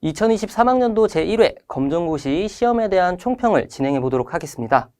2023학년도 제1회 검정고시 시험에 대한 총평을 진행해 보도록 하겠습니다.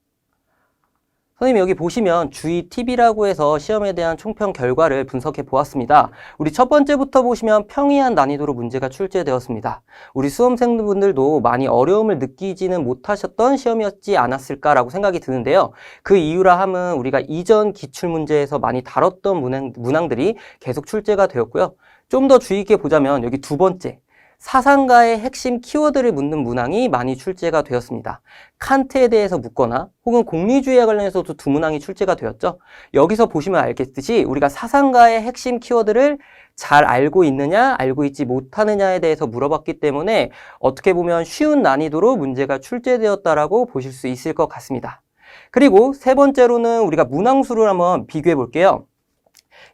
선생님 여기 보시면 주의 팁이라고 해서 시험에 대한 총평 결과를 분석해 보았습니다. 우리 첫 번째부터 보시면 평이한 난이도로 문제가 출제되었습니다. 우리 수험생분들도 많이 어려움을 느끼지는 못하셨던 시험이었지 않았을까라고 생각이 드는데요. 그 이유라 함은 우리가 이전 기출문제에서 많이 다뤘던 문항들이 계속 출제가 되었고요. 좀 더 주의 있게 보자면 여기 두 번째, 사상가의 핵심 키워드를 묻는 문항이 많이 출제가 되었습니다. 칸트에 대해서 묻거나 혹은 공리주의에 관련해서도 두 문항이 출제가 되었죠. 여기서 보시면 알겠듯이 우리가 사상가의 핵심 키워드를 잘 알고 있느냐, 알고 있지 못하느냐에 대해서 물어봤기 때문에 어떻게 보면 쉬운 난이도로 문제가 출제되었다라고 보실 수 있을 것 같습니다. 그리고 세 번째로는 우리가 문항수를 한번 비교해 볼게요.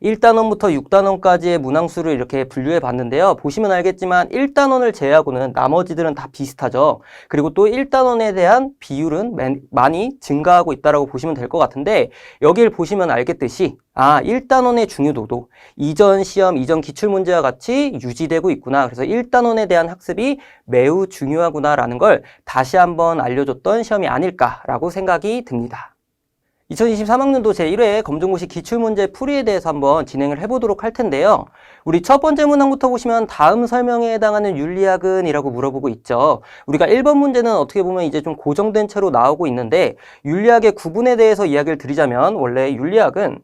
1단원부터 6단원까지의 문항수를 이렇게 분류해 봤는데요. 보시면 알겠지만 1단원을 제외하고는 나머지들은 다 비슷하죠. 그리고 또 1단원에 대한 비율은 많이 증가하고 있다고 보시면 될 것 같은데 여기를 보시면 알겠듯이 1단원의 중요도도 이전 시험, 이전 기출문제와 같이 유지되고 있구나. 그래서 1단원에 대한 학습이 매우 중요하구나라는 걸 다시 한번 알려줬던 시험이 아닐까라고 생각이 듭니다. 2023학년도 제1회 검정고시 기출문제 풀이에 대해서 한번 진행을 해보도록 할 텐데요. 우리 첫 번째 문항부터 보시면 다음 설명에 해당하는 윤리학은? 이라고 물어보고 있죠. 우리가 1번 문제는 어떻게 보면 이제 좀 고정된 채로 나오고 있는데 윤리학의 구분에 대해서 이야기를 드리자면 원래 윤리학은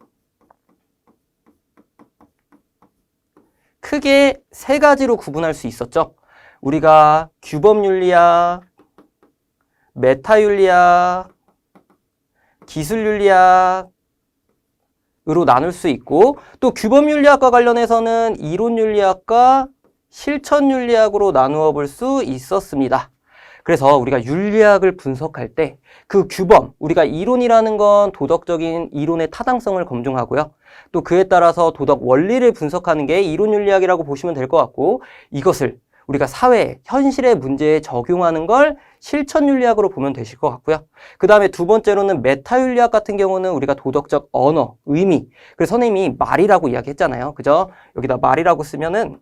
크게 세 가지로 구분할 수 있었죠. 우리가 규범윤리학, 메타윤리학, 기술윤리학으로 나눌 수 있고 또 규범윤리학과 관련해서는 이론윤리학과 실천윤리학으로 나누어 볼 수 있었습니다. 그래서 우리가 윤리학을 분석할 때 그 규범, 우리가 이론이라는 건 도덕적인 이론의 타당성을 검증하고요. 또 그에 따라서 도덕 원리를 분석하는 게 이론윤리학이라고 보시면 될 것 같고 이것을 우리가 사회, 현실의 문제에 적용하는 걸 실천윤리학으로 보면 되실 것 같고요. 그 다음에 두 번째로는 메타윤리학 같은 경우는 우리가 도덕적 언어, 의미, 그래서 선생님이 말이라고 이야기했잖아요. 그죠? 여기다 말이라고 쓰면은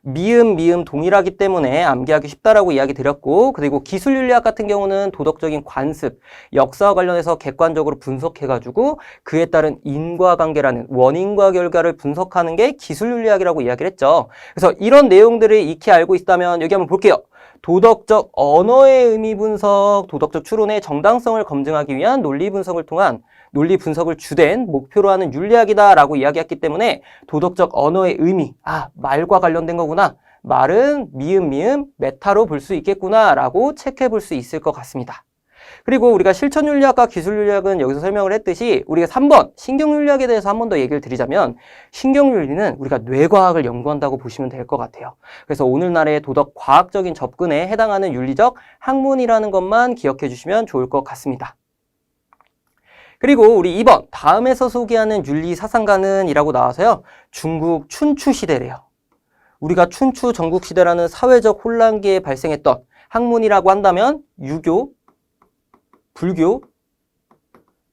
미음 동일하기 때문에 암기하기 쉽다라고 이야기 드렸고 그리고 기술윤리학 같은 경우는 도덕적인 관습, 역사와 관련해서 객관적으로 분석해가지고 그에 따른 인과관계라는 원인과 결과를 분석하는 게 기술윤리학이라고 이야기를 했죠. 그래서 이런 내용들을 익히 알고 있다면 여기 한번 볼게요. 도덕적 언어의 의미 분석, 도덕적 추론의 정당성을 검증하기 위한 논리 분석을 통한 논리 분석을 주된 목표로 하는 윤리학이다라고 이야기했기 때문에 도덕적 언어의 의미, 말과 관련된 거구나. 말은 미음, 메타로 볼 수 있겠구나라고 체크해 볼 수 있을 것 같습니다. 그리고 우리가 실천윤리학과 기술윤리학은 여기서 설명을 했듯이 우리가 3번 신경윤리학에 대해서 한 번 더 얘기를 드리자면 신경윤리는 우리가 뇌과학을 연구한다고 보시면 될 것 같아요. 그래서 오늘날의 도덕 과학적인 접근에 해당하는 윤리적 학문이라는 것만 기억해 주시면 좋을 것 같습니다. 그리고 우리 2번 다음에서 소개하는 윤리 사상가는? 이라고 나와서요. 중국 춘추 시대래요. 우리가 춘추 전국시대라는 사회적 혼란기에 발생했던 학문이라고 한다면 유교, 불교,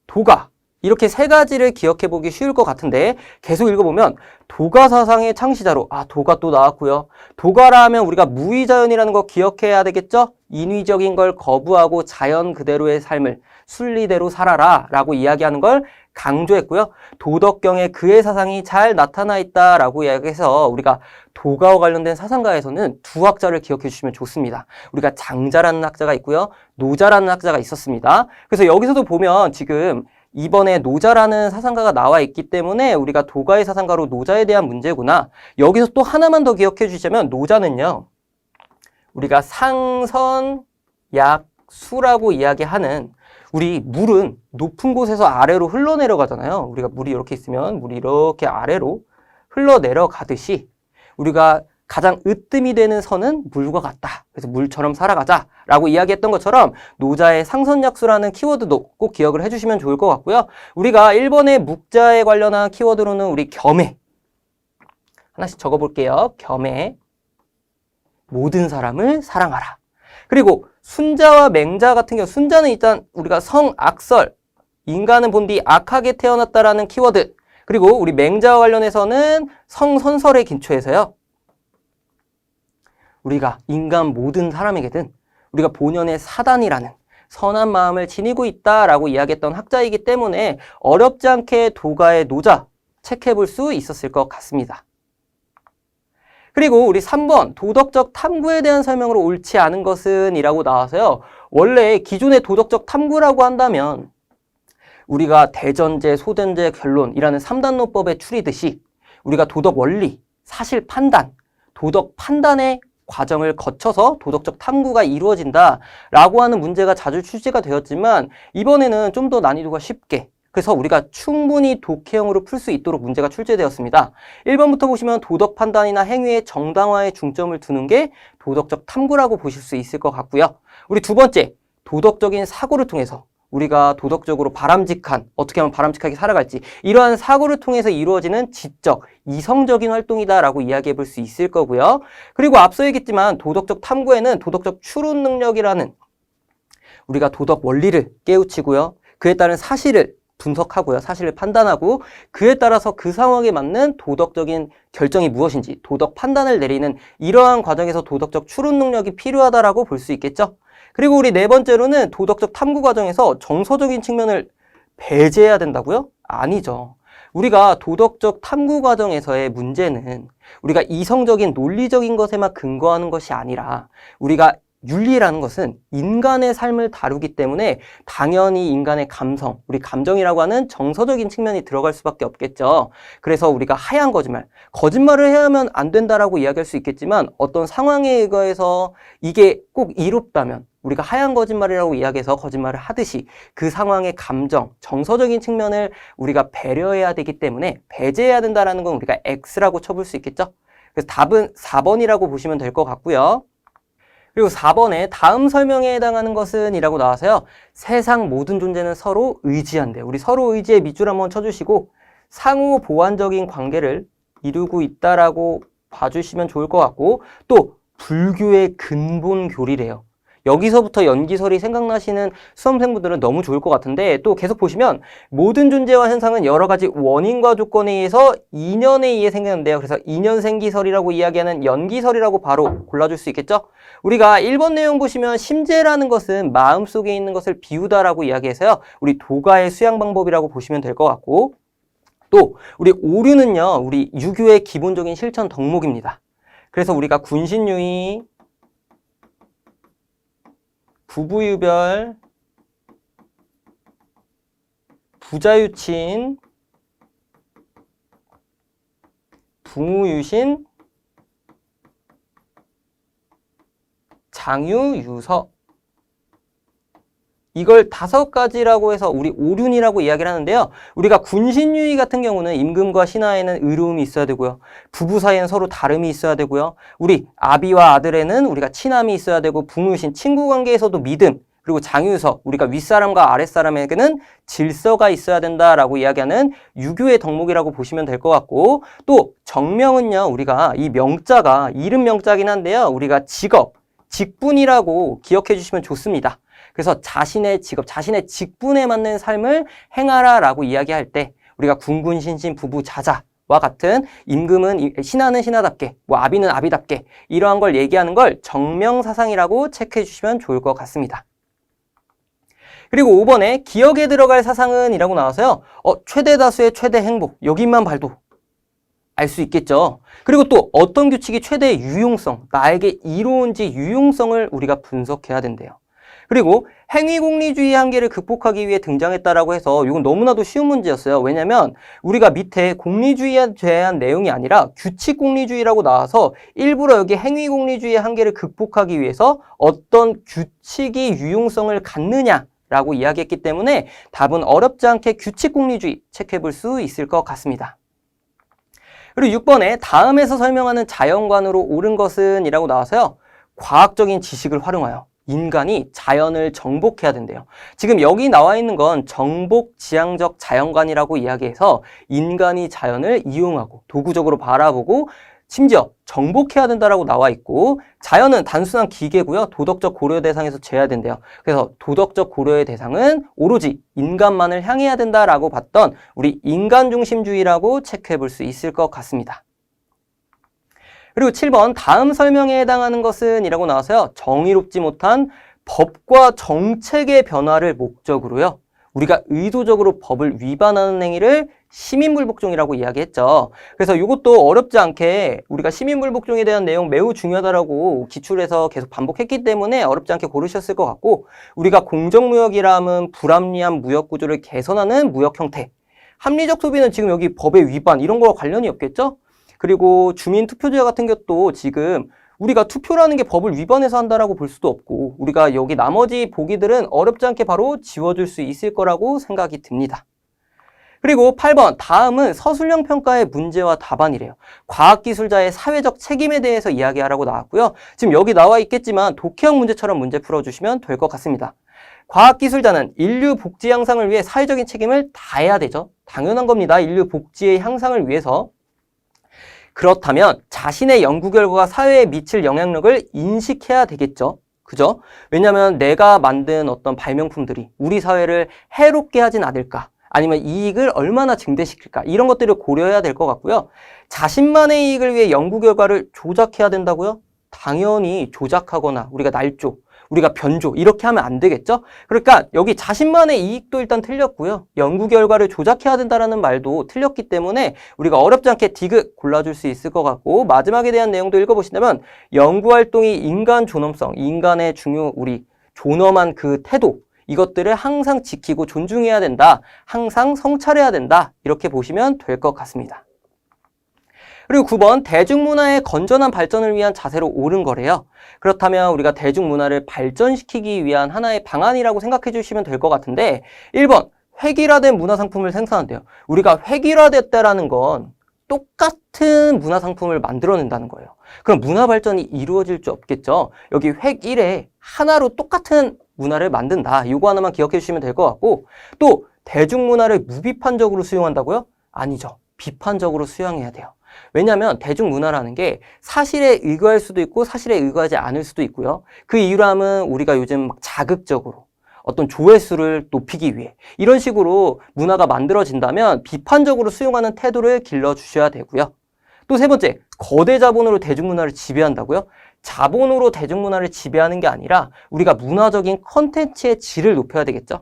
도가 이렇게 세 가지를 기억해 보기 쉬울 것 같은데 계속 읽어보면 도가 사상의 창시자로 도가 또 나왔고요. 도가라 하면 우리가 무의자연이라는 거 기억해야 되겠죠? 인위적인 걸 거부하고 자연 그대로의 삶을 순리대로 살아라 라고 이야기하는 걸 강조했고요. 도덕경에 그의 사상이 잘 나타나 있다라고 이야기해서 우리가 도가와 관련된 사상가에서는 두 학자를 기억해 주시면 좋습니다. 우리가 장자라는 학자가 있고요. 노자라는 학자가 있었습니다. 그래서 여기서도 보면 지금 이번에 노자라는 사상가가 나와 있기 때문에 우리가 도가의 사상가로 노자에 대한 문제구나. 여기서 또 하나만 더 기억해 주시면 노자는요. 우리가 상선약수라고 이야기하는 우리 물은 높은 곳에서 아래로 흘러내려가잖아요. 우리가 물이 이렇게 있으면 물이 이렇게 아래로 흘러내려가듯이 우리가 가장 으뜸이 되는 선은 물과 같다. 그래서 물처럼 살아가자라고 이야기했던 것처럼 노자의 상선약수라는 키워드도 꼭 기억을 해주시면 좋을 것 같고요. 우리가 1번의 묵자에 관련한 키워드로는 우리 겸해 하나씩 적어볼게요. 겸해 모든 사람을 사랑하라. 그리고 순자와 맹자 같은 경우 순자는 일단 우리가 성악설 인간은 본디 악하게 태어났다라는 키워드 그리고 우리 맹자와 관련해서는 성선설에 기초해서요. 우리가 인간 모든 사람에게든 우리가 본연의 사단이라는 선한 마음을 지니고 있다라고 이야기했던 학자이기 때문에 어렵지 않게 도가의 노자 체크해 볼 수 있었을 것 같습니다. 그리고 우리 3번 도덕적 탐구에 대한 설명으로 옳지 않은 것은 이라고 나와서요. 원래 기존의 도덕적 탐구라고 한다면 우리가 대전제, 소전제, 결론이라는 3단노법에 추리듯이 우리가 도덕 원리, 사실 판단, 도덕 판단의 과정을 거쳐서 도덕적 탐구가 이루어진다라고 하는 문제가 자주 출제가 되었지만 이번에는 좀 더 난이도가 쉽게 그래서 우리가 충분히 독해형으로 풀 수 있도록 문제가 출제되었습니다. 1번부터 보시면 도덕 판단이나 행위의 정당화에 중점을 두는 게 도덕적 탐구라고 보실 수 있을 것 같고요. 우리 두 번째, 도덕적인 사고를 통해서 우리가 도덕적으로 바람직한, 어떻게 하면 바람직하게 살아갈지 이러한 사고를 통해서 이루어지는 지적, 이성적인 활동이다라고 이야기해 볼 수 있을 거고요. 그리고 앞서 얘기했지만 도덕적 탐구에는 도덕적 추론 능력이라는 우리가 도덕 원리를 깨우치고요. 그에 따른 사실을 분석하고요. 사실을 판단하고 그에 따라서 그 상황에 맞는 도덕적인 결정이 무엇인지 도덕 판단을 내리는 이러한 과정에서 도덕적 추론 능력이 필요하다라고 볼 수 있겠죠. 그리고 우리 네 번째로는 도덕적 탐구 과정에서 정서적인 측면을 배제해야 된다고요? 아니죠. 우리가 도덕적 탐구 과정에서의 문제는 우리가 이성적인 논리적인 것에만 근거하는 것이 아니라 우리가 윤리라는 것은 인간의 삶을 다루기 때문에 당연히 인간의 감성, 우리 감정이라고 하는 정서적인 측면이 들어갈 수밖에 없겠죠. 그래서 우리가 하얀 거짓말, 거짓말을 해야 하면 안 된다라고 이야기할 수 있겠지만 어떤 상황에 의거해서 이게 꼭 이롭다면 우리가 하얀 거짓말이라고 이야기해서 거짓말을 하듯이 그 상황의 감정, 정서적인 측면을 우리가 배려해야 되기 때문에 배제해야 된다는 건 우리가 X라고 쳐볼 수 있겠죠. 그래서 답은 4번이라고 보시면 될 것 같고요. 그리고 4번에 다음 설명에 해당하는 것은 이라고 나와서요. 세상 모든 존재는 서로 의지한대요. 우리 서로 의지의 밑줄 한번 쳐주시고 상호 보완적인 관계를 이루고 있다라고 봐주시면 좋을 것 같고 또 불교의 근본 교리래요. 여기서부터 연기설이 생각나시는 수험생분들은 너무 좋을 것 같은데 또 계속 보시면 모든 존재와 현상은 여러 가지 원인과 조건에 의해서 인연에 의해 생겼는데요. 그래서 인연생기설이라고 이야기하는 연기설이라고 바로 골라줄 수 있겠죠? 우리가 1번 내용 보시면 심재라는 것은 마음속에 있는 것을 비우다라고 이야기해서요. 우리 도가의 수양 방법이라고 보시면 될 것 같고 또 우리 오류는요. 우리 유교의 기본적인 실천 덕목입니다. 그래서 우리가 군신유의, 부부유별, 부자유친, 부무유신, 장유유서 이걸 5가지라고 해서 우리 오륜이라고 이야기를 하는데요. 우리가 군신유의 같은 경우는 임금과 신하에는 의로움이 있어야 되고요. 부부 사이에는 서로 다름이 있어야 되고요. 우리 아비와 아들에는 우리가 친함이 있어야 되고 부무유신 친구 관계에서도 믿음 그리고 장유서 우리가 윗사람과 아랫사람에게는 질서가 있어야 된다라고 이야기하는 유교의 덕목이라고 보시면 될 것 같고 또 정명은요. 우리가 이 명자가 이름 명자긴 한데요. 우리가 직업, 직분이라고 기억해 주시면 좋습니다. 그래서 자신의 직업, 자신의 직분에 맞는 삶을 행하라라고 이야기할 때 우리가 군군, 신신, 부부, 자자와 같은 임금은 신하는 신하답게, 뭐 아비는 아비답게 이러한 걸 얘기하는 걸 정명사상이라고 체크해 주시면 좋을 것 같습니다. 그리고 5번에 기억에 들어갈 사상은 이라고 나와서요. 최대 다수의 최대 행복, 여기만 봐도 알 수 있겠죠. 그리고 또 어떤 규칙이 최대의 유용성, 나에게 이로운지 유용성을 우리가 분석해야 된대요. 그리고 행위공리주의 한계를 극복하기 위해 등장했다라고 해서 이건 너무나도 쉬운 문제였어요. 왜냐면 우리가 밑에 공리주의에 대한 내용이 아니라 규칙공리주의라고 나와서 일부러 여기 행위공리주의의 한계를 극복하기 위해서 어떤 규칙이 유용성을 갖느냐라고 이야기했기 때문에 답은 어렵지 않게 규칙공리주의 체크해 볼 수 있을 것 같습니다. 그리고 6번에 다음에서 설명하는 자연관으로 옳은 것은 이라고 나와서요. 과학적인 지식을 활용하여 인간이 자연을 정복해야 된대요. 지금 여기 나와 있는 건 정복지향적 자연관이라고 이야기해서 인간이 자연을 이용하고 도구적으로 바라보고 심지어 정복해야 된다라고 나와 있고 자연은 단순한 기계고요. 도덕적 고려 대상에서 제외된대요. 그래서 도덕적 고려의 대상은 오로지 인간만을 향해야 된다라고 봤던 우리 인간중심주의라고 체크해 볼 수 있을 것 같습니다. 그리고 7번 다음 설명에 해당하는 것은 이라고 나와서요. 정의롭지 못한 법과 정책의 변화를 목적으로요. 우리가 의도적으로 법을 위반하는 행위를 시민불복종이라고 이야기했죠. 그래서 이것도 어렵지 않게 우리가 시민불복종에 대한 내용 매우 중요하다라고 기출에서 계속 반복했기 때문에 어렵지 않게 고르셨을 것 같고, 우리가 공정무역이라면 불합리한 무역구조를 개선하는 무역 형태, 합리적 소비는 지금 여기 법의 위반 이런 거와 관련이 없겠죠? 그리고 주민투표제 같은 것도 지금 우리가 투표라는 게 법을 위반해서 한다라고 볼 수도 없고, 우리가 여기 나머지 보기들은 어렵지 않게 바로 지워줄 수 있을 거라고 생각이 듭니다. 그리고 8번 다음은 서술형 평가의 문제와 답안이래요. 과학기술자의 사회적 책임에 대해서 이야기하라고 나왔고요. 지금 여기 나와 있겠지만 독해형 문제처럼 문제 풀어주시면 될 것 같습니다. 과학기술자는 인류 복지 향상을 위해 사회적인 책임을 다해야 되죠. 당연한 겁니다. 인류 복지의 향상을 위해서. 그렇다면 자신의 연구 결과가 사회에 미칠 영향력을 인식해야 되겠죠. 그죠? 왜냐하면 내가 만든 어떤 발명품들이 우리 사회를 해롭게 하진 않을까? 아니면 이익을 얼마나 증대시킬까? 이런 것들을 고려해야 될 것 같고요. 자신만의 이익을 위해 연구 결과를 조작해야 된다고요? 당연히 조작하거나 우리가 날조, 우리가 변조 이렇게 하면 안 되겠죠? 그러니까 여기 자신만의 이익도 일단 틀렸고요. 연구 결과를 조작해야 된다라는 말도 틀렸기 때문에 우리가 어렵지 않게 디귿 골라줄 수 있을 것 같고, 마지막에 대한 내용도 읽어보신다면 연구활동이 인간 존엄성, 인간의 우리 존엄한 그 태도, 이것들을 항상 지키고 존중해야 된다. 항상 성찰해야 된다. 이렇게 보시면 될 것 같습니다. 그리고 9번 대중문화의 건전한 발전을 위한 자세로 옳은 거래요. 그렇다면 우리가 대중문화를 발전시키기 위한 하나의 방안이라고 생각해 주시면 될 것 같은데, 1번 획일화된 문화상품을 생산한대요. 우리가 획일화됐다라는 건 똑같은 문화상품을 만들어낸다는 거예요. 그럼 문화 발전이 이루어질 수 없겠죠. 여기 획일에 하나로 똑같은 문화를 만든다. 이거 하나만 기억해 주시면 될 것 같고, 또 대중문화를 무비판적으로 수용한다고요? 아니죠. 비판적으로 수용해야 돼요. 왜냐하면 대중문화라는 게 사실에 의거할 수도 있고 사실에 의거하지 않을 수도 있고요. 그 이유람은 우리가 요즘 자극적으로 어떤 조회수를 높이기 위해 이런 식으로 문화가 만들어진다면 비판적으로 수용하는 태도를 길러주셔야 되고요. 또 세 번째, 거대 자본으로 대중문화를 지배한다고요? 자본으로 대중문화를 지배하는 게 아니라 우리가 문화적인 컨텐츠의 질을 높여야 되겠죠.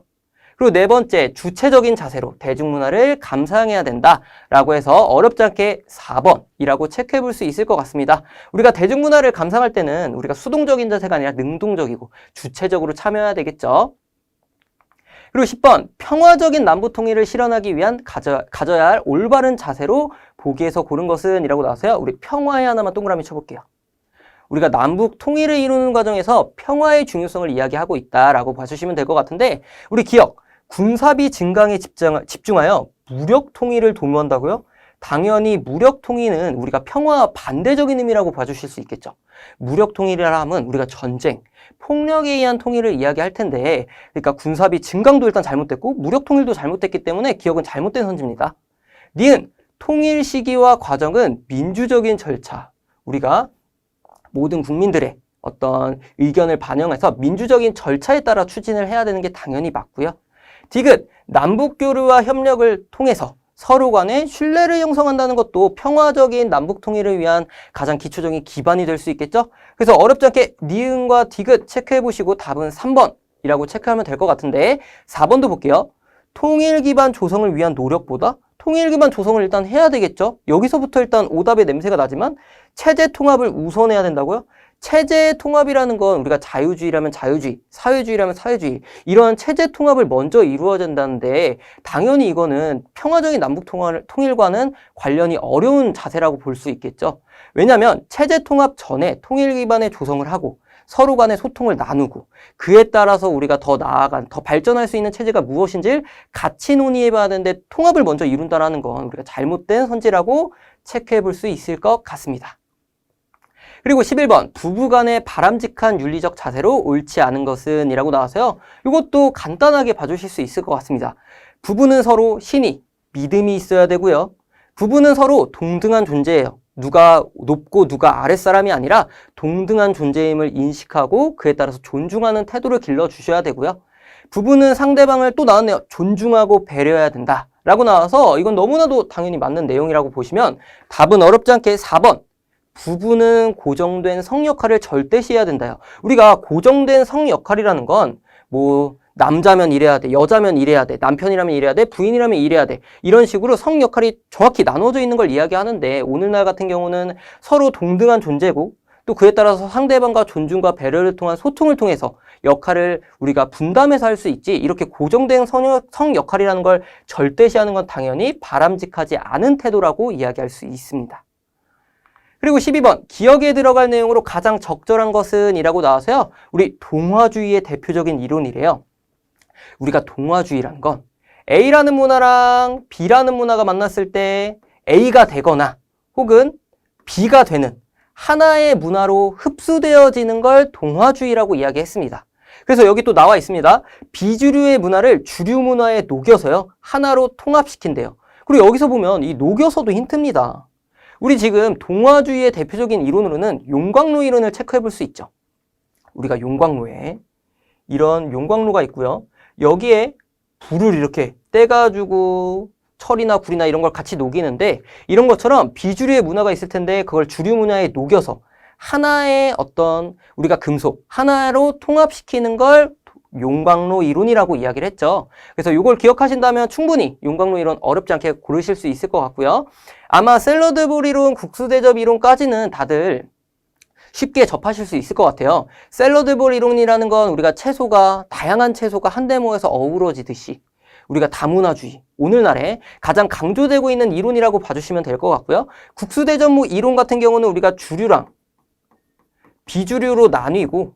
그리고 네 번째, 주체적인 자세로 대중문화를 감상해야 된다라고 해서 어렵지 않게 4번이라고 체크해 볼 수 있을 것 같습니다. 우리가 대중문화를 감상할 때는 우리가 수동적인 자세가 아니라 능동적이고 주체적으로 참여해야 되겠죠. 그리고 10번, 평화적인 남북통일을 실현하기 위한 가져야 할 올바른 자세로 보기에서 고른 것은 이라고 나와서요. 우리 평화에 하나만 동그라미 쳐볼게요. 우리가 남북 통일을 이루는 과정에서 평화의 중요성을 이야기하고 있다라고 봐주시면 될 것 같은데, 우리 기억, 군사비 증강에 집중하여 무력 통일을 도모한다고요? 당연히 무력 통일은 우리가 평화와 반대적인 의미라고 봐주실 수 있겠죠. 무력 통일이라 하면 우리가 전쟁, 폭력에 의한 통일을 이야기할 텐데, 그러니까 군사비 증강도 일단 잘못됐고 무력 통일도 잘못됐기 때문에 기억은 잘못된 선지입니다. 니은, 통일 시기와 과정은 민주적인 절차, 우리가 모든 국민들의 어떤 의견을 반영해서 민주적인 절차에 따라 추진을 해야 되는 게 당연히 맞고요. 디귿, 남북교류와 협력을 통해서 서로 간의 신뢰를 형성한다는 것도 평화적인 남북 통일을 위한 가장 기초적인 기반이 될 수 있겠죠? 그래서 어렵지 않게 니은과 디귿 체크해 보시고 답은 3번이라고 체크하면 될 것 같은데, 4번도 볼게요. 통일 기반 조성을 위한 노력보다 통일 기반 조성을 일단 해야 되겠죠? 여기서부터 일단 오답의 냄새가 나지만 체제 통합을 우선해야 된다고요? 체제 통합이라는 건 우리가 자유주의라면 자유주의, 사회주의라면 사회주의, 이런 체제 통합을 먼저 이루어야 된다는데, 당연히 이거는 평화적인 남북 통일과는 관련이 어려운 자세라고 볼 수 있겠죠. 왜냐하면 체제 통합 전에 통일 기반의 조성을 하고 서로 간의 소통을 나누고 그에 따라서 우리가 더 나아간, 더 발전할 수 있는 체제가 무엇인지를 같이 논의해봐야 되는데 통합을 먼저 이룬다는 건 우리가 잘못된 선지라고 체크해 볼 수 있을 것 같습니다. 그리고 11번, 부부 간의 바람직한 윤리적 자세로 옳지 않은 것은 이라고 나와서요. 이것도 간단하게 봐주실 수 있을 것 같습니다. 부부는 서로 신의, 믿음이 있어야 되고요. 부부는 서로 동등한 존재예요. 누가 높고 누가 아랫사람이 아니라 동등한 존재임을 인식하고 그에 따라서 존중하는 태도를 길러주셔야 되고요. 부부는 상대방을 또 나왔네요. 존중하고 배려해야 된다 라고 나와서 이건 너무나도 당연히 맞는 내용이라고 보시면 답은 어렵지 않게 4번, 부부는 고정된 성 역할을 절대시해야 된다요. 우리가 고정된 성 역할이라는 건 뭐 남자면 이래야 돼, 여자면 이래야 돼, 남편이라면 이래야 돼, 부인이라면 이래야 돼. 이런 식으로 성 역할이 정확히 나눠져 있는 걸 이야기하는데 오늘날 같은 경우는 서로 동등한 존재고 또 그에 따라서 상대방과 존중과 배려를 통한 소통을 통해서 역할을 우리가 분담해서 할 수 있지 이렇게 고정된 성 역할이라는 걸 절대시하는 건 당연히 바람직하지 않은 태도라고 이야기할 수 있습니다. 그리고 12번 기억에 들어갈 내용으로 가장 적절한 것은 이라고 나와서요. 우리 동화주의의 대표적인 이론이래요. 우리가 동화주의란 건 A라는 문화랑 B라는 문화가 만났을 때 A가 되거나 혹은 B가 되는 하나의 문화로 흡수되어지는 걸 동화주의라고 이야기했습니다. 그래서 여기 또 나와 있습니다. 비주류의 문화를 주류 문화에 녹여서요. 하나로 통합시킨대요. 그리고 여기서 보면 이 녹여서도 힌트입니다. 우리 지금 동화주의의 대표적인 이론으로는 용광로 이론을 체크해 볼 수 있죠. 우리가 용광로에 이런 용광로가 있고요. 여기에 불을 이렇게 떼가지고 철이나 구리나 이런 걸 같이 녹이는데 이런 것처럼 비주류의 문화가 있을 텐데 그걸 주류 문화에 녹여서 하나의 어떤 우리가 금속 하나로 통합시키는 걸 용광로 이론이라고 이야기를 했죠. 그래서 이걸 기억하신다면 충분히 용광로 이론 어렵지 않게 고르실 수 있을 것 같고요. 아마 샐러드볼 이론, 국수대접 이론까지는 다들 쉽게 접하실 수 있을 것 같아요. 샐러드볼 이론이라는 건 우리가 다양한 채소가 한데 모여서 어우러지듯이 우리가 다문화주의, 오늘날에 가장 강조되고 있는 이론이라고 봐주시면 될 것 같고요. 국수대접무 이론 같은 경우는 우리가 주류랑 비주류로 나뉘고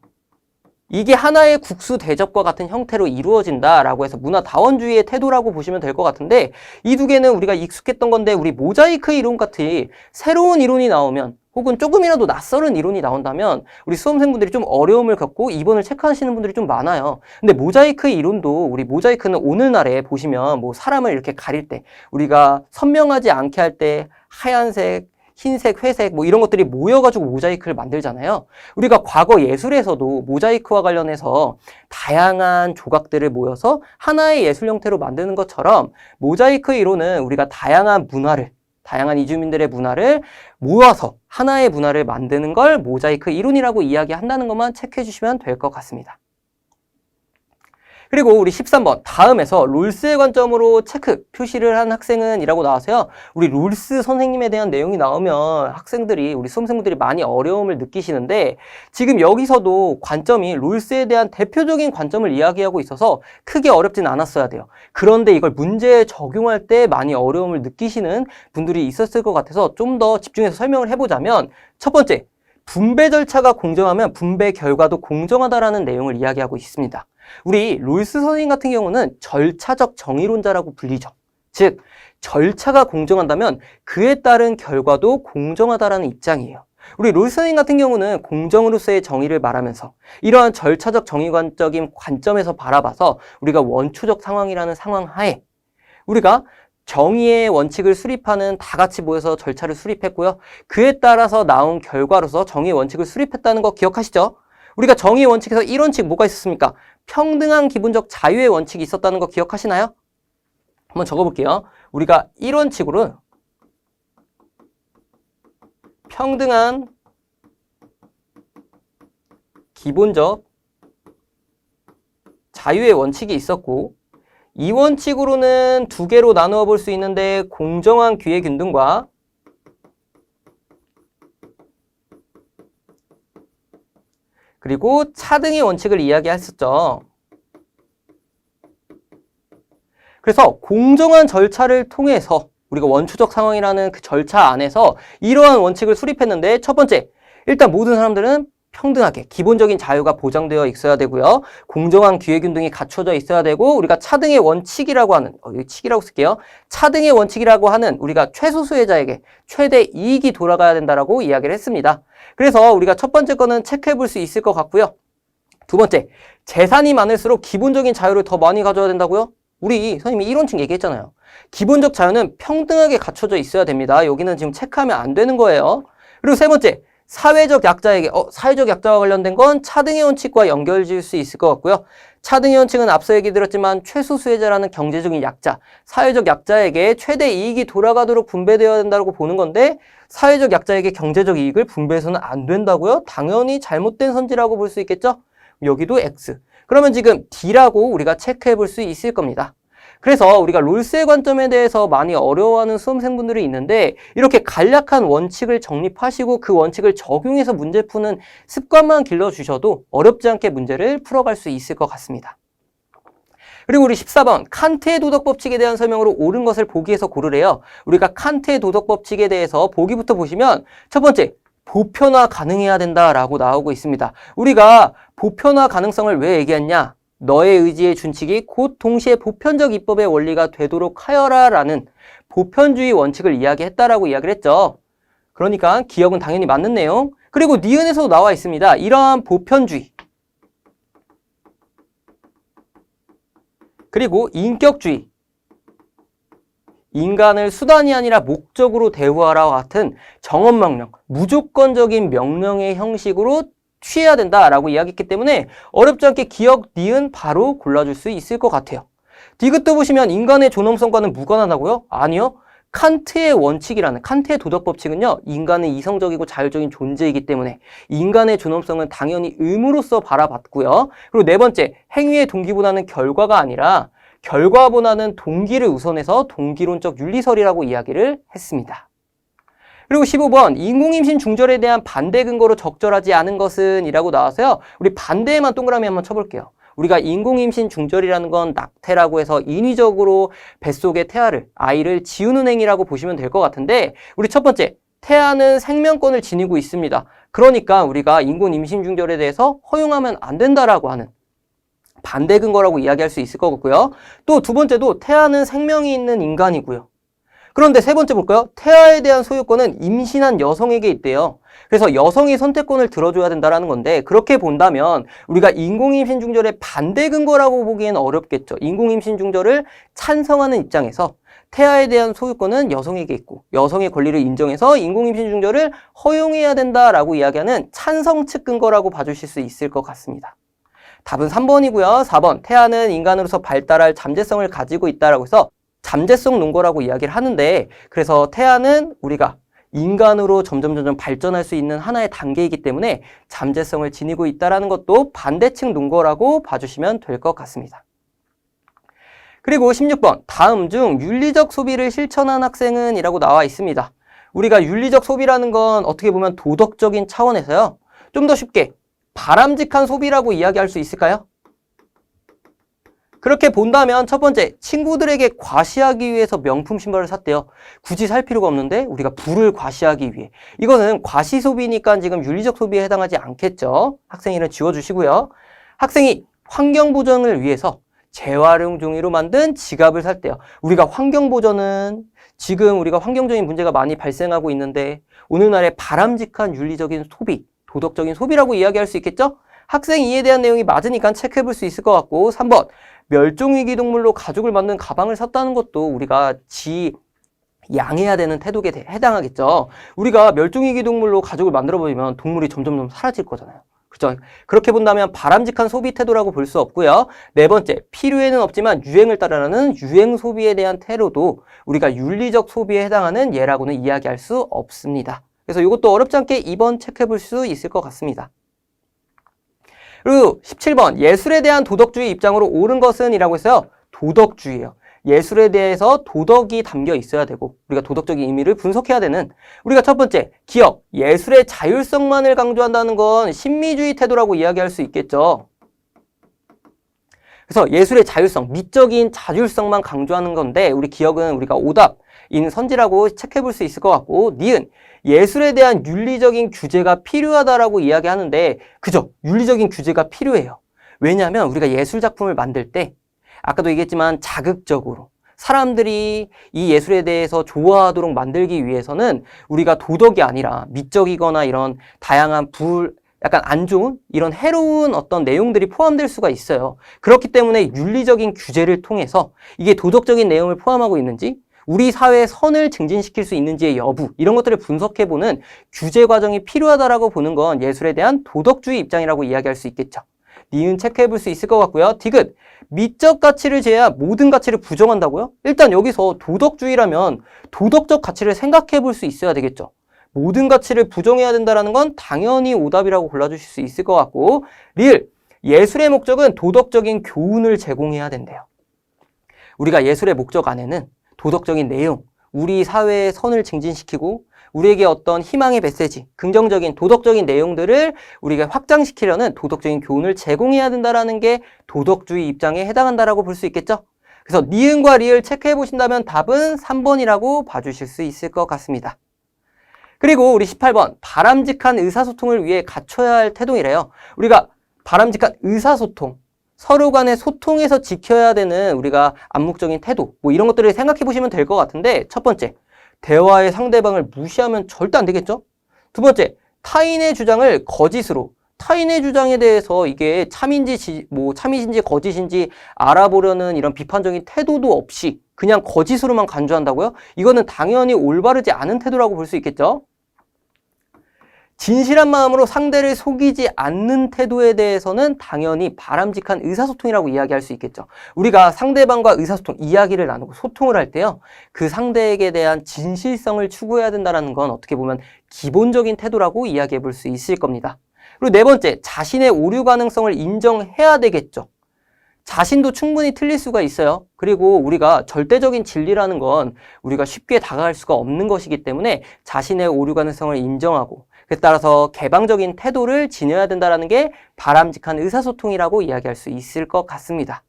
이게 하나의 국수 대접과 같은 형태로 이루어진다라고 해서 문화다원주의의 태도라고 보시면 될 것 같은데 이 두 개는 우리가 익숙했던 건데 우리 모자이크 이론 같은 새로운 이론이 나오면 혹은 조금이라도 낯설은 이론이 나온다면 우리 수험생분들이 좀 어려움을 겪고 2번을 체크하시는 분들이 좀 많아요. 근데 모자이크 이론도 우리 모자이크는 오늘날에 보시면 뭐 사람을 이렇게 가릴 때 우리가 선명하지 않게 할 때 하얀색 흰색, 회색 뭐 이런 것들이 모여가지고 모자이크를 만들잖아요. 우리가 과거 예술에서도 모자이크와 관련해서 다양한 조각들을 모여서 하나의 예술 형태로 만드는 것처럼 모자이크 이론은 우리가 다양한 이주민들의 문화를 모아서 하나의 문화를 만드는 걸 모자이크 이론이라고 이야기한다는 것만 체크해 주시면 될 것 같습니다. 그리고 우리 13번 다음에서 롤스의 관점으로 체크 표시를 한 학생은 이라고 나와서요. 우리 롤스 선생님에 대한 내용이 나오면 우리 수험생분들이 많이 어려움을 느끼시는데 지금 여기서도 관점이 롤스에 대한 대표적인 관점을 이야기하고 있어서 크게 어렵진 않았어야 돼요. 그런데 이걸 문제에 적용할 때 많이 어려움을 느끼시는 분들이 있었을 것 같아서 좀 더 집중해서 설명을 해보자면 첫 번째, 분배 절차가 공정하면 분배 결과도 공정하다라는 내용을 이야기하고 있습니다. 우리 롤스 선생님 같은 경우는 절차적 정의론자라고 불리죠. 즉, 절차가 공정한다면 그에 따른 결과도 공정하다라는 입장이에요. 우리 롤스 선생님 같은 경우는 공정으로서의 정의를 말하면서 이러한 절차적 정의관적인 관점에서 바라봐서 우리가 원초적 상황이라는 상황 하에 우리가 정의의 원칙을 수립하는 다 같이 모여서 절차를 수립했고요. 그에 따라서 나온 결과로서 정의의 원칙을 수립했다는 거 기억하시죠? 우리가 정의의 원칙에서 1원칙 뭐가 있었습니까? 평등한 기본적 자유의 원칙이 있었다는 거 기억하시나요? 한번 적어볼게요. 우리가 1원칙으로 평등한 기본적 자유의 원칙이 있었고 2원칙으로는 두 개로 나누어 볼 수 있는데 공정한 기회균등과 그리고 차등의 원칙을 이야기했었죠. 그래서 공정한 절차를 통해서 우리가 원초적 상황이라는 그 절차 안에서 이러한 원칙을 수립했는데 첫 번째, 일단 모든 사람들은 평등하게 기본적인 자유가 보장되어 있어야 되고요. 공정한 기회균등이 갖춰져 있어야 되고 우리가 차등의 원칙이라고 하는 칙이라고 쓸게요. 차등의 원칙이라고 하는 우리가 최소 수혜자에게 최대 이익이 돌아가야 된다라고 이야기를 했습니다. 그래서 우리가 첫 번째 거는 체크해 볼 수 있을 것 같고요. 두 번째, 재산이 많을수록 기본적인 자유를 더 많이 가져야 된다고요? 우리 선생님이 1원칙 얘기했잖아요. 기본적 자유는 평등하게 갖춰져 있어야 됩니다. 여기는 지금 체크하면 안 되는 거예요. 그리고 세 번째, 사회적 약자에게, 사회적 약자와 관련된 건 차등의 원칙과 연결지을 수 있을 것 같고요. 차등의 원칙은 앞서 얘기 드렸지만 최소 수혜자라는 경제적인 약자, 사회적 약자에게 최대 이익이 돌아가도록 분배되어야 된다고 보는 건데 사회적 약자에게 경제적 이익을 분배해서는 안 된다고요? 당연히 잘못된 선지라고 볼 수 있겠죠? 여기도 X. 그러면 지금 D라고 우리가 체크해 볼 수 있을 겁니다. 그래서 우리가 롤스의 관점에 대해서 많이 어려워하는 수험생분들이 있는데 이렇게 간략한 원칙을 정립하시고 그 원칙을 적용해서 문제 푸는 습관만 길러주셔도 어렵지 않게 문제를 풀어갈 수 있을 것 같습니다. 그리고 우리 14번 칸트의 도덕법칙에 대한 설명으로 옳은 것을 보기에서 고르래요. 우리가 칸트의 도덕법칙에 대해서 보기부터 보시면 첫 번째 보편화 가능해야 된다라고 나오고 있습니다. 우리가 보편화 가능성을 왜 얘기했냐? 너의 의지의 준칙이 곧 동시에 보편적 입법의 원리가 되도록 하여라 라는 보편주의 원칙을 이야기했다라고 이야기를 했죠. 그러니까 기억은 당연히 맞는 내용. 그리고 니은에서도 나와 있습니다. 이러한 보편주의 그리고 인격주의 인간을 수단이 아니라 목적으로 대우하라와 같은 정언명령, 무조건적인 명령의 형식으로 취해야 된다라고 이야기했기 때문에 어렵지 않게 기억, 니은 바로 골라줄 수 있을 것 같아요. 디귿도 보시면 인간의 존엄성과는 무관하다고요? 아니요. 칸트의 원칙이라는 칸트의 도덕법칙은요. 인간은 이성적이고 자율적인 존재이기 때문에 인간의 존엄성은 당연히 의무로서 바라봤고요. 그리고 네 번째, 행위의 동기보다는 결과가 아니라 결과보다는 동기를 우선해서 동기론적 윤리설이라고 이야기를 했습니다. 그리고 15번 인공임신 중절에 대한 반대 근거로 적절하지 않은 것은 이라고 나와서요. 우리 반대에만 동그라미 한번 쳐볼게요. 우리가 인공임신 중절이라는 건 낙태라고 해서 인위적으로 뱃속의 아이를 지우는 행위라고 보시면 될 것 같은데 우리 첫 번째 태아는 생명권을 지니고 있습니다. 그러니까 우리가 인공임신 중절에 대해서 허용하면 안 된다라고 하는 반대 근거라고 이야기할 수 있을 것 같고요. 또 두 번째도 태아는 생명이 있는 인간이고요. 그런데 세 번째 볼까요? 태아에 대한 소유권은 임신한 여성에게 있대요. 그래서 여성이 선택권을 들어줘야 된다는 건데 그렇게 본다면 우리가 인공임신 중절의 반대 근거라고 보기에는 어렵겠죠. 인공임신 중절을 찬성하는 입장에서 태아에 대한 소유권은 여성에게 있고 여성의 권리를 인정해서 인공임신 중절을 허용해야 된다라고 이야기하는 찬성 측 근거라고 봐주실 수 있을 것 같습니다. 답은 3번이고요. 4번 태아는 인간으로서 발달할 잠재성을 가지고 있다라고 해서 잠재성 논거라고 이야기를 하는데 그래서 태아는 우리가 인간으로 점점 발전할 수 있는 하나의 단계이기 때문에 잠재성을 지니고 있다는 것도 반대측 논거라고 봐주시면 될 것 같습니다. 그리고 16번 다음 중 윤리적 소비를 실천한 학생은 이라고 나와 있습니다. 우리가 윤리적 소비라는 건 어떻게 보면 도덕적인 차원에서요. 좀 더 쉽게 바람직한 소비라고 이야기할 수 있을까요? 그렇게 본다면 첫 번째, 친구들에게 과시하기 위해서 명품 신발을 샀대요. 굳이 살 필요가 없는데 우리가 부를 과시하기 위해. 이거는 과시 소비니까 지금 윤리적 소비에 해당하지 않겠죠. 학생이는 지워주시고요. 학생이 환경 보전을 위해서 재활용 종이로 만든 지갑을 샀대요. 우리가 환경 보전은 지금 우리가 환경적인 문제가 많이 발생하고 있는데 오늘날의 바람직한 윤리적인 소비, 도덕적인 소비라고 이야기할 수 있겠죠? 학생이 이에 대한 내용이 맞으니까 체크해 볼 수 있을 것 같고 3번 멸종위기 동물로 가죽을 만든 가방을 샀다는 것도 우리가 양해해야 되는 태도에 해당하겠죠. 우리가 멸종위기 동물로 가죽을 만들어버리면 동물이 점점 사라질 거잖아요. 그렇죠? 그렇게 본다면 바람직한 소비 태도라고 볼 수 없고요. 네 번째, 필요에는 없지만 유행을 따르는 유행 소비에 대한 태도도 우리가 윤리적 소비에 해당하는 예라고는 이야기할 수 없습니다. 그래서 이것도 어렵지 않게 2번 체크해 볼 수 있을 것 같습니다. 그리고 17번 예술에 대한 도덕주의 입장으로 옳은 것은 이라고 했어요. 도덕주의예요. 예술에 대해서 도덕이 담겨 있어야 되고 우리가 도덕적인 의미를 분석해야 되는 우리가 첫 번째 기억, 예술의 자율성만을 강조한다는 건 신미주의 태도라고 이야기할 수 있겠죠. 그래서 예술의 자율성, 미적인 자율성만 강조하는 건데 우리 기억은 우리가 오답인 선지라고 체크해 볼 수 있을 것 같고 니은 예술에 대한 윤리적인 규제가 필요하다라고 이야기하는데 그죠? 윤리적인 규제가 필요해요. 왜냐하면 우리가 예술 작품을 만들 때 아까도 얘기했지만 자극적으로 사람들이 이 예술에 대해서 좋아하도록 만들기 위해서는 우리가 도덕이 아니라 미적이거나 이런 다양한 약간 안 좋은 이런 해로운 어떤 내용들이 포함될 수가 있어요. 그렇기 때문에 윤리적인 규제를 통해서 이게 도덕적인 내용을 포함하고 있는지 우리 사회의 선을 증진시킬 수 있는지의 여부, 이런 것들을 분석해보는 규제 과정이 필요하다라고 보는 건 예술에 대한 도덕주의 입장이라고 이야기할 수 있겠죠. 니은 체크해볼 수 있을 것 같고요. 디귿, 미적 가치를 제외한 모든 가치를 부정한다고요? 일단 여기서 도덕주의라면 도덕적 가치를 생각해볼 수 있어야 되겠죠. 모든 가치를 부정해야 된다는 건 당연히 오답이라고 골라주실 수 있을 것 같고, 리을, 예술의 목적은 도덕적인 교훈을 제공해야 된대요. 우리가 예술의 목적 안에는 도덕적인 내용, 우리 사회의 선을 증진시키고 우리에게 어떤 희망의 메시지, 긍정적인 도덕적인 내용들을 우리가 확장시키려는 도덕적인 교훈을 제공해야 된다는 게 도덕주의 입장에 해당한다라고 볼 수 있겠죠. 그래서 니은과 리을 체크해 보신다면 답은 3번이라고 봐주실 수 있을 것 같습니다. 그리고 우리 18번, 바람직한 의사소통을 위해 갖춰야 할 태도이래요. 우리가 바람직한 의사소통, 서로 간의 소통에서 지켜야 되는 우리가 암묵적인 태도, 뭐 이런 것들을 생각해 보시면 될 것 같은데, 첫 번째, 대화의 상대방을 무시하면 절대 안 되겠죠? 두 번째, 타인의 주장을 거짓으로, 타인의 주장에 대해서 이게 참인지 거짓인지 알아보려는 이런 비판적인 태도도 없이 그냥 거짓으로만 간주한다고요? 이거는 당연히 올바르지 않은 태도라고 볼 수 있겠죠? 진실한 마음으로 상대를 속이지 않는 태도에 대해서는 당연히 바람직한 의사소통이라고 이야기할 수 있겠죠. 우리가 상대방과 의사소통, 이야기를 나누고 소통을 할 때요, 그 상대에게 대한 진실성을 추구해야 된다는 건 어떻게 보면 기본적인 태도라고 이야기해 볼 수 있을 겁니다. 그리고 네 번째, 자신의 오류 가능성을 인정해야 되겠죠. 자신도 충분히 틀릴 수가 있어요. 그리고 우리가 절대적인 진리라는 건 우리가 쉽게 다가갈 수가 없는 것이기 때문에 자신의 오류 가능성을 인정하고, 그에 따라서 개방적인 태도를 지녀야 된다는 게 바람직한 의사소통이라고 이야기할 수 있을 것 같습니다.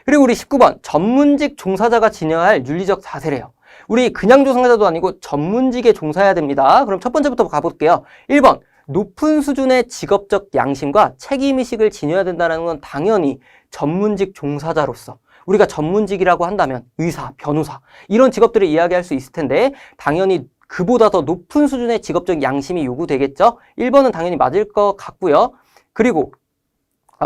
그리고 우리 19번, 전문직 종사자가 지녀야 할 윤리적 자세래요. 우리 그냥 종사자도 아니고 전문직에 종사해야 됩니다. 그럼 첫 번째부터 가볼게요. 1번, 높은 수준의 직업적 양심과 책임의식을 지녀야 된다는 건 당연히 전문직 종사자로서, 우리가 전문직이라고 한다면 의사, 변호사 이런 직업들을 이야기할 수 있을 텐데 당연히 그보다 더 높은 수준의 직업적 양심이 요구되겠죠? 1번은 당연히 맞을 것 같고요. 그리고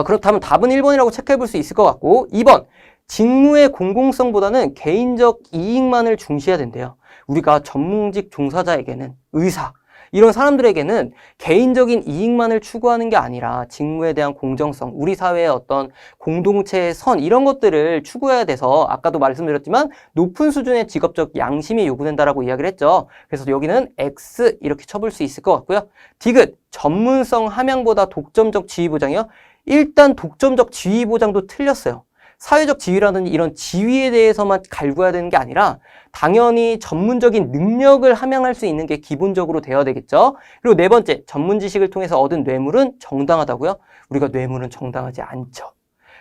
그렇다면 답은 1번이라고 체크해 볼 수 있을 것 같고, 2번, 직무의 공공성보다는 개인적 이익만을 중시해야 된대요. 우리가 전문직 종사자에게는, 의사 이런 사람들에게는 개인적인 이익만을 추구하는 게 아니라 직무에 대한 공정성, 우리 사회의 어떤 공동체의 선 이런 것들을 추구해야 돼서 아까도 말씀드렸지만 높은 수준의 직업적 양심이 요구된다라고 이야기를 했죠. 그래서 여기는 X 이렇게 쳐볼 수 있을 것 같고요. 디귿, 전문성 함양보다 독점적 지위 보장이요. 일단 독점적 지위 보장도 틀렸어요. 사회적 지위라든지 이런 지위에 대해서만 갈구해야 되는 게 아니라 당연히 전문적인 능력을 함양할 수 있는 게 기본적으로 되어야 되겠죠. 그리고 네 번째, 전문 지식을 통해서 얻은 뇌물은 정당하다고요? 우리가 뇌물은 정당하지 않죠.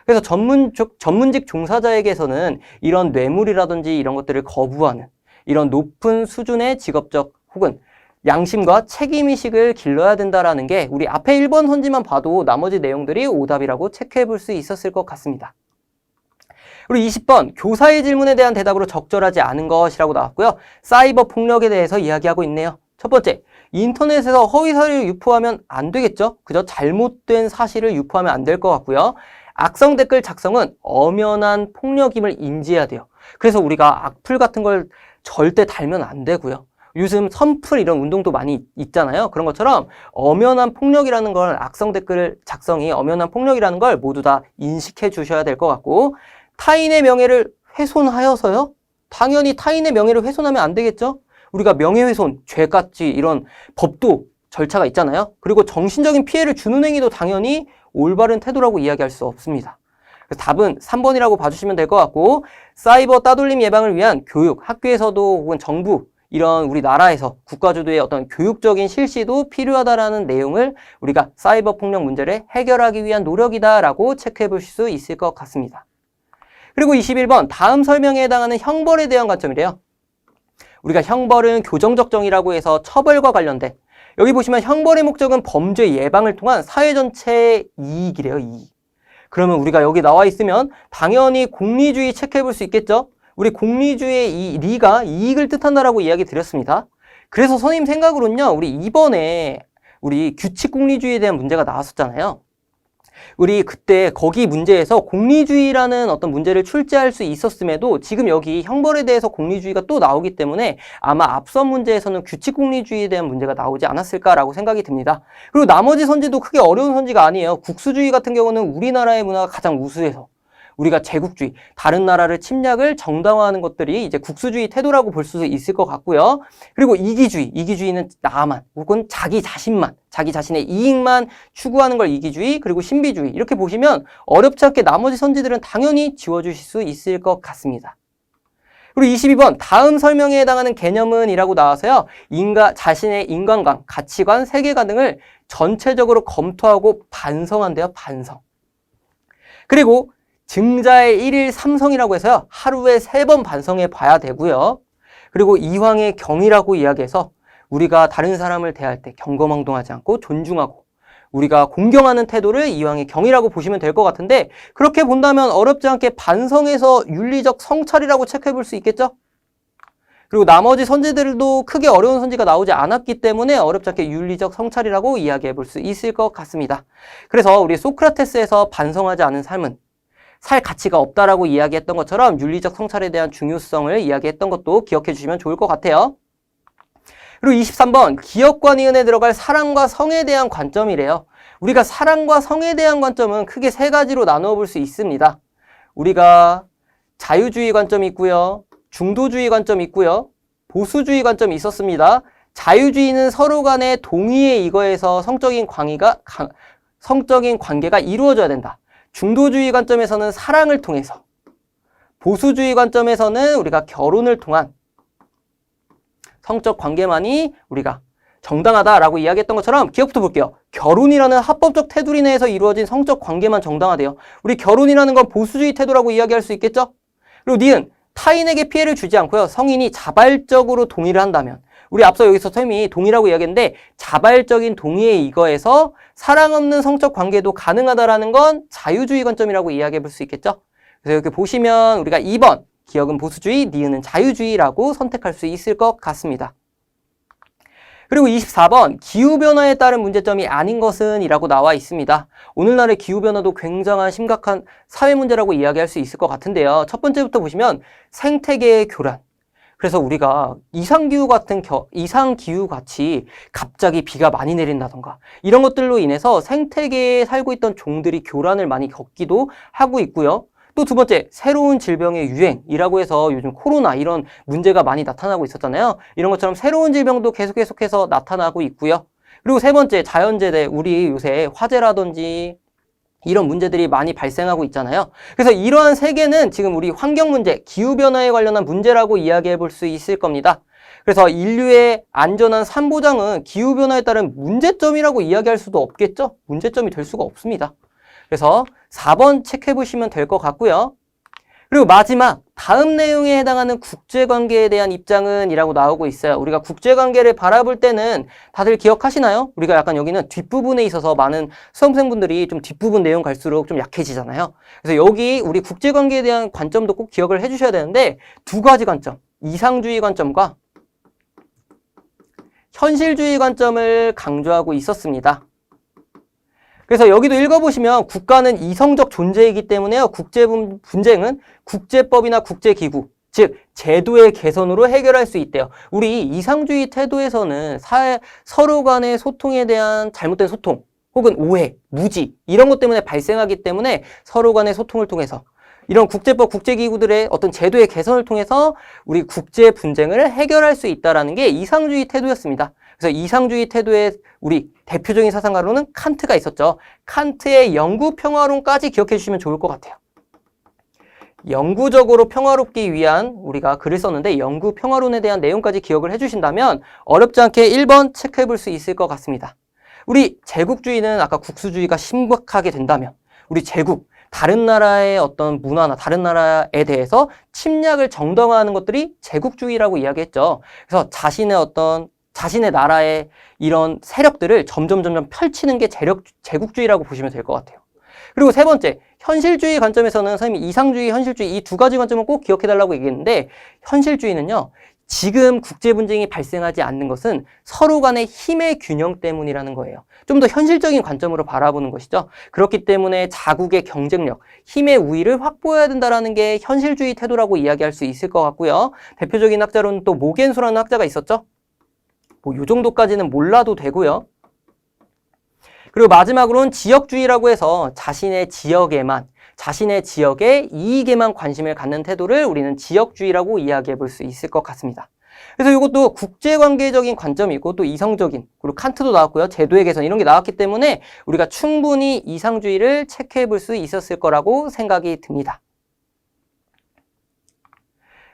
그래서 전문직 종사자에게서는 이런 뇌물이라든지 이런 것들을 거부하는 이런 높은 수준의 직업적 혹은 양심과 책임의식을 길러야 된다는 게 우리 앞에 1번 선지만 봐도 나머지 내용들이 오답이라고 체크해 볼 수 있었을 것 같습니다. 그리고 20번, 교사의 질문에 대한 대답으로 적절하지 않은 것이라고 나왔고요. 사이버 폭력에 대해서 이야기하고 있네요. 첫 번째, 인터넷에서 허위 사실을 유포하면 안 되겠죠? 그저 잘못된 사실을 유포하면 안 될 것 같고요. 악성 댓글 작성은 엄연한 폭력임을 인지해야 돼요. 그래서 우리가 악플 같은 걸 절대 달면 안 되고요. 요즘 선플 이런 운동도 많이 있잖아요. 그런 것처럼 엄연한 폭력이라는 걸, 악성 댓글 작성이 엄연한 폭력이라는 걸 모두 다 인식해 주셔야 될 것 같고, 타인의 명예를 훼손하여서요? 당연히 타인의 명예를 훼손하면 안 되겠죠? 우리가 명예훼손, 죄같이 이런 법도 절차가 있잖아요. 그리고 정신적인 피해를 주는 행위도 당연히 올바른 태도라고 이야기할 수 없습니다. 그래서 답은 3번이라고 봐주시면 될 것 같고, 사이버 따돌림 예방을 위한 교육, 학교에서도 혹은 정부, 이런 우리나라에서 국가주도의 어떤 교육적인 실시도 필요하다라는 내용을 우리가 사이버 폭력 문제를 해결하기 위한 노력이다라고 체크해 보실 수 있을 것 같습니다. 그리고 21번, 다음 설명에 해당하는 형벌에 대한 관점이래요. 우리가 형벌은 교정적 정의라고 해서 처벌과 관련된, 여기 보시면 형벌의 목적은 범죄 예방을 통한 사회 전체의 이익이래요, 이익. 그러면 우리가 여기 나와 있으면 당연히 공리주의 체크해 볼 수 있겠죠? 우리 공리주의의 이 리가 이익을 뜻한다라고 이야기 드렸습니다. 그래서 선생님 생각으로는요, 우리 이번에 우리 규칙 공리주의에 대한 문제가 나왔었잖아요. 우리 그때 거기 문제에서 공리주의라는 어떤 문제를 출제할 수 있었음에도 지금 여기 형벌에 대해서 공리주의가 또 나오기 때문에 아마 앞선 문제에서는 규칙 공리주의에 대한 문제가 나오지 않았을까라고 생각이 듭니다. 그리고 나머지 선지도 크게 어려운 선지가 아니에요. 국수주의 같은 경우는 우리나라의 문화가 가장 우수해서 우리가 제국주의, 다른 나라를 침략을 정당화하는 것들이 이제 국수주의 태도라고 볼 수 있을 것 같고요. 그리고 이기주의는 나만 혹은 자기 자신만, 자기 자신의 이익만 추구하는 걸 이기주의, 그리고 신비주의 이렇게 보시면 어렵지 않게 나머지 선지들은 당연히 지워주실 수 있을 것 같습니다. 그리고 22번 다음 설명에 해당하는 개념은 이라고 나와서요. 자신의 인간관, 가치관, 세계관 등을 전체적으로 검토하고 반성한대요. 반성. 그리고 증자의 1일 3성이라고 해서요. 하루에 3번 반성해 봐야 되고요. 그리고 이황의 경이라고 이야기해서 우리가 다른 사람을 대할 때 경거망동하지 않고 존중하고 우리가 공경하는 태도를 이황의 경이라고 보시면 될 것 같은데 그렇게 본다면 어렵지 않게 반성해서 윤리적 성찰이라고 체크해 볼 수 있겠죠? 그리고 나머지 선지들도 크게 어려운 선지가 나오지 않았기 때문에 어렵지 않게 윤리적 성찰이라고 이야기해 볼 수 있을 것 같습니다. 그래서 우리 소크라테스에서 반성하지 않은 삶은 살 가치가 없다라고 이야기했던 것처럼 윤리적 성찰에 대한 중요성을 이야기했던 것도 기억해 주시면 좋을 것 같아요. 그리고 23번 기업과 니은에 들어갈 사랑과 성에 대한 관점이래요. 우리가 사랑과 성에 대한 관점은 크게 3가지로 나누어 볼 수 있습니다. 우리가 자유주의 관점이 있고요. 중도주의 관점이 있고요. 보수주의 관점이 있었습니다. 자유주의는 서로 간의 동의에 이거에서 성적인 관계가 이루어져야 된다. 중도주의 관점에서는 사랑을 통해서, 보수주의 관점에서는 우리가 결혼을 통한 성적 관계만이 우리가 정당하다라고 이야기했던 것처럼 기억부터 볼게요. 결혼이라는 합법적 테두리 내에서 이루어진 성적 관계만 정당하대요. 우리 결혼이라는 건 보수주의 태도라고 이야기할 수 있겠죠? 그리고 니은 타인에게 피해를 주지 않고요. 성인이 자발적으로 동의를 한다면 우리 앞서 여기서 쌤이 동의라고 이야기했는데 자발적인 동의에 이거에서 사랑 없는 성적 관계도 가능하다라는 건 자유주의 관점이라고 이야기해 볼 수 있겠죠? 그래서 이렇게 보시면 우리가 2번 기억은 보수주의, 니은은 자유주의라고 선택할 수 있을 것 같습니다. 그리고 24번 기후변화에 따른 문제점이 아닌 것은 이라고 나와 있습니다. 오늘날의 기후변화도 굉장한 심각한 사회문제라고 이야기할 수 있을 것 같은데요. 첫 번째부터 보시면 생태계의 교란. 그래서 우리가 이상기후 같이 갑자기 비가 많이 내린다던가 이런 것들로 인해서 생태계에 살고 있던 종들이 교란을 많이 겪기도 하고 있고요. 또 두 번째, 새로운 질병의 유행이라고 해서 요즘 코로나 이런 문제가 많이 나타나고 있었잖아요. 이런 것처럼 새로운 질병도 계속해서 나타나고 있고요. 그리고 세 번째, 자연재해, 우리 요새 화재라든지 이런 문제들이 많이 발생하고 있잖아요. 그래서 이러한 세 개는 지금 우리 환경 문제, 기후변화에 관련한 문제라고 이야기해 볼 수 있을 겁니다. 그래서 인류의 안전한 삶 보장은 기후변화에 따른 문제점이라고 이야기할 수도 없겠죠? 문제점이 될 수가 없습니다. 그래서 4번 체크해 보시면 될 것 같고요. 그리고 마지막 다음 내용에 해당하는 국제관계에 대한 입장은 이라고 나오고 있어요. 우리가 국제관계를 바라볼 때는 다들 기억하시나요? 우리가 약간 여기는 뒷부분에 있어서 많은 수험생분들이 좀 뒷부분 내용 갈수록 좀 약해지잖아요. 그래서 여기 우리 국제관계에 대한 관점도 꼭 기억을 해주셔야 되는데 2가지 관점, 이상주의 관점과 현실주의 관점을 강조하고 있었습니다. 그래서 여기도 읽어보시면 국가는 이성적 존재이기 때문에요. 국제 분쟁은 국제법이나 국제기구, 즉 제도의 개선으로 해결할 수 있대요. 우리 이상주의 태도에서는 서로 간의 소통에 대한 잘못된 소통 혹은 오해, 무지 이런 것 때문에 발생하기 때문에 서로 간의 소통을 통해서 이런 국제법, 국제기구들의 어떤 제도의 개선을 통해서 우리 국제 분쟁을 해결할 수 있다는 게 이상주의 태도였습니다. 그래서 이상주의 태도의 우리 대표적인 사상가로는 칸트가 있었죠. 칸트의 영구평화론까지 기억해 주시면 좋을 것 같아요. 영구적으로 평화롭기 위한 우리가 글을 썼는데 영구평화론에 대한 내용까지 기억을 해주신다면 어렵지 않게 1번 체크해 볼 수 있을 것 같습니다. 우리 제국주의는 아까 국수주의가 심각하게 된다면 우리 제국, 다른 나라의 어떤 문화나 다른 나라에 대해서 침략을 정당화하는 것들이 제국주의라고 이야기했죠. 그래서 자신의 나라의 이런 세력들을 점점 펼치는 게 제국주의라고 보시면 될 것 같아요. 그리고 세 번째, 현실주의 관점에서는 선생님이 이상주의, 현실주의 이 2가지 관점을 꼭 기억해달라고 얘기했는데 현실주의는요. 지금 국제 분쟁이 발생하지 않는 것은 서로 간의 힘의 균형 때문이라는 거예요. 좀 더 현실적인 관점으로 바라보는 것이죠. 그렇기 때문에 자국의 경쟁력, 힘의 우위를 확보해야 된다는 게 현실주의 태도라고 이야기할 수 있을 것 같고요. 대표적인 학자로는 또 모겐소라는 학자가 있었죠. 뭐 이 정도까지는 몰라도 되고요. 그리고 마지막으로는 지역주의라고 해서 자신의 지역의 이익에만 관심을 갖는 태도를 우리는 지역주의라고 이야기해 볼 수 있을 것 같습니다. 그래서 이것도 국제관계적인 관점이고 또 이성적인, 그리고 칸트도 나왔고요. 제도의 개선 이런 게 나왔기 때문에 우리가 충분히 이상주의를 체크해 볼 수 있었을 거라고 생각이 듭니다.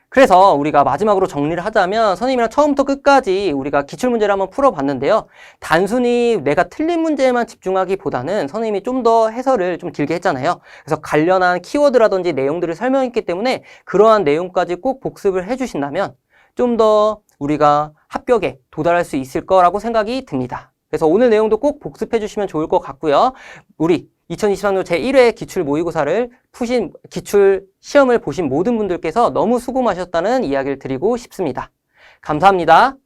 그래서 우리가 마지막으로 정리를 하자면 선생님이랑 처음부터 끝까지 우리가 기출문제를 한번 풀어봤는데요. 단순히 내가 틀린 문제에만 집중하기보다는 선생님이 좀 더 해설을 좀 길게 했잖아요. 그래서 관련한 키워드라든지 내용들을 설명했기 때문에 그러한 내용까지 꼭 복습을 해주신다면 좀 더 우리가 합격에 도달할 수 있을 거라고 생각이 듭니다. 그래서 오늘 내용도 꼭 복습해 주시면 좋을 것 같고요. 우리 2023년 제1회 기출 모의고사를 기출 시험을 보신 모든 분들께서 너무 수고 많으셨다는 이야기를 드리고 싶습니다. 감사합니다.